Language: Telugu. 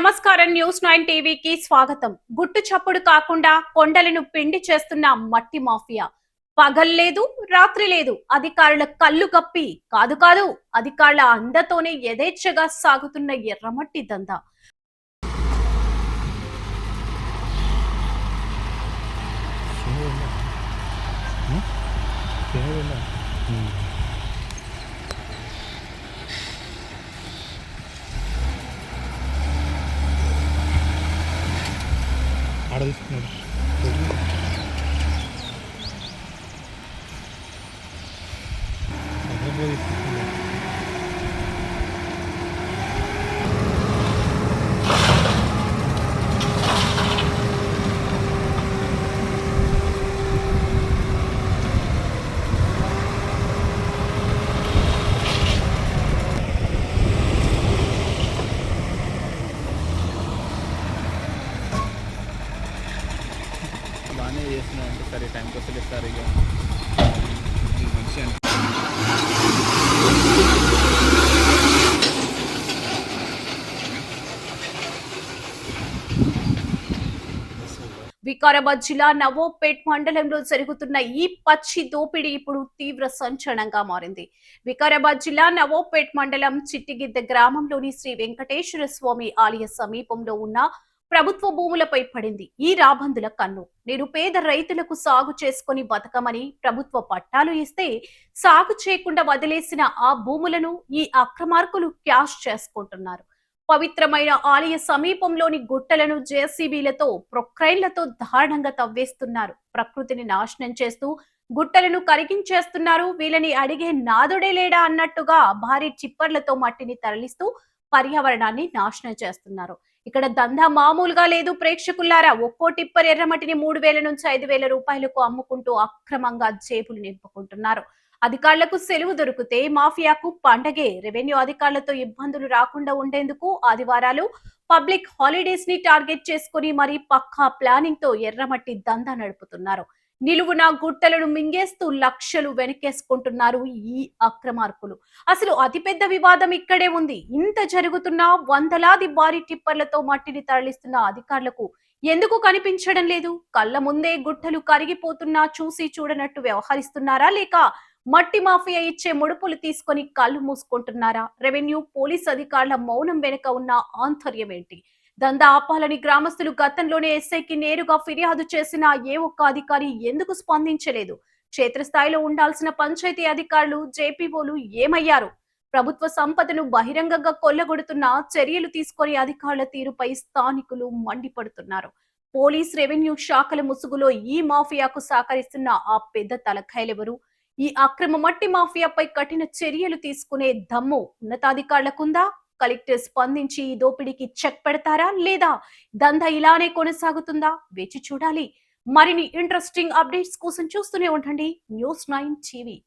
నమస్కారం. న్యూస్ 9 టీవీకి స్వాగతం. గుట్టు చప్పుడు కాకుండా కొండలను పిండి చేస్తున్న మట్టి మాఫియా. పగల్లేదు, రాత్రి లేదు. అధికారుల కళ్ళు కప్పి కాదు అధికారుల అందతోనే యథేచ్ఛగా సాగుతున్న ఎర్రమట్టి దందా. ఆడదీసుకున్నాడు. బాగానే చేస్తున్నారంటే సరే టైంకి వస్తే ఇస్తారు ఇక మంచి వికారాబాద్ జిల్లా నవోపేట్ మండలంలో జరుగుతున్న ఈ పచ్చి దోపిడీ ఇప్పుడు తీవ్ర సంచలనంగా మారింది. వికారాబాద్ జిల్లా నవోపేట్ మండలం చిట్టిగిద్ద గ్రామంలోని శ్రీ వెంకటేశ్వర స్వామి ఆలయ సమీపంలో ఉన్న ప్రభుత్వ భూములపై పడింది ఈ రాబందుల కన్ను. నిరుపేద రైతులకు సాగు చేసుకుని బతకమని ప్రభుత్వ పట్టాలు ఇస్తే సాగు చేయకుండా వదిలేసిన ఆ భూములను ఈ అక్రమార్కులు క్యాష్ చేసుకుంటున్నారు. పవిత్రమైన ఆలయ సమీపంలోని గుట్టలను జేసీబీలతో ప్రొక్రైన్లతో దారుణంగా తవ్వేస్తున్నారు. ప్రకృతిని నాశనం చేస్తూ గుట్టలను కరిగించేస్తున్నారు. వీళ్ళని అడిగే నాదుడే లేడా అన్నట్టుగా భారీ చిప్పర్లతో మట్టిని తరలిస్తూ పర్యావరణాన్ని నాశనం చేస్తున్నారు. ఇక్కడ దందా మామూలుగా లేదు ప్రేక్షకులారా. ఒక్కో టిప్పర్ ఎర్రమట్టిని 3,000 నుంచి 5,000 రూపాయలకు అమ్ముకుంటూ అక్రమంగా జేబులు నింపుకుంటున్నారు. అధికారులకు సెలవు దొరికితే మాఫియాకు పండగే. రెవెన్యూ అధికారులతో ఇబ్బందులు రాకుండా ఉండేందుకు ఆదివారాలు పబ్లిక్ హాలిడేస్ ని టార్గెట్ చేసుకుని మరీ పక్కా ప్లానింగ్ తో ఎర్రమట్టి దందా నడుపుతున్నారు. నిలువున గుట్టలను మింగేస్తూ లక్షలు వెనకేసుకుంటున్నారు ఈ అక్రమార్కులు. అసలు అతిపెద్ద వివాదం ఇక్కడే ఉంది. ఇంత జరుగుతున్నా వందలాది భారీ టిప్పర్లతో మట్టిని తరలిస్తున్న అధికారులకు ఎందుకు కనిపించడం లేదు? కళ్ళ ముందే గుట్టలు కరిగిపోతున్నా చూసి చూడనట్టు వ్యవహరిస్తున్నారా, లేక మట్టి మాఫియా ఇచ్చే ముడుపులు తీసుకొని కళ్ళు మూసుకుంటున్నారా? రెవెన్యూ పోలీస్ అధికారుల మౌనం వెనుక ఉన్న ఆంతర్యం ఏంటి? దందా ఆపాలని గ్రామస్తులు గతంలోనే ఎస్ఐకి నేరుగా ఫిర్యాదు చేసిన ఏ ఒక్క అధికారి ఎందుకు స్పందించలేదు? క్షేత్రస్థాయిలో ఉండాల్సిన పంచాయతీ అధికారులు, జేపీఓలు ఏమయ్యారు? ప్రభుత్వ సంపదను బహిరంగంగా కొల్లగొడుతున్న చర్యలు తీసుకొని అధికారుల తీరుపై స్థానికులు మండిపడుతున్నారు. పోలీస్, రెవెన్యూ శాఖల ముసుగులో ఈ మాఫియాకు సహకరిస్తున్న ఆ పెద్ద తలకాయలెవరు? ఈ అక్రమ మట్టి మాఫియాపై కఠిన చర్యలు తీసుకునే దమ్ము ఉన్నతాధికారులకుందా? కలెక్టర్ స్పందించి ఈ దోపిడీకి చెక్ పెడతారా, లేదా దందా ఇలానే కొనసాగుతుందా? వేచి చూడాలి. మరిన్ని ఇంట్రెస్టింగ్ అప్డేట్స్ కోసం చూస్తూనే ఉండండి News9 టీవీ.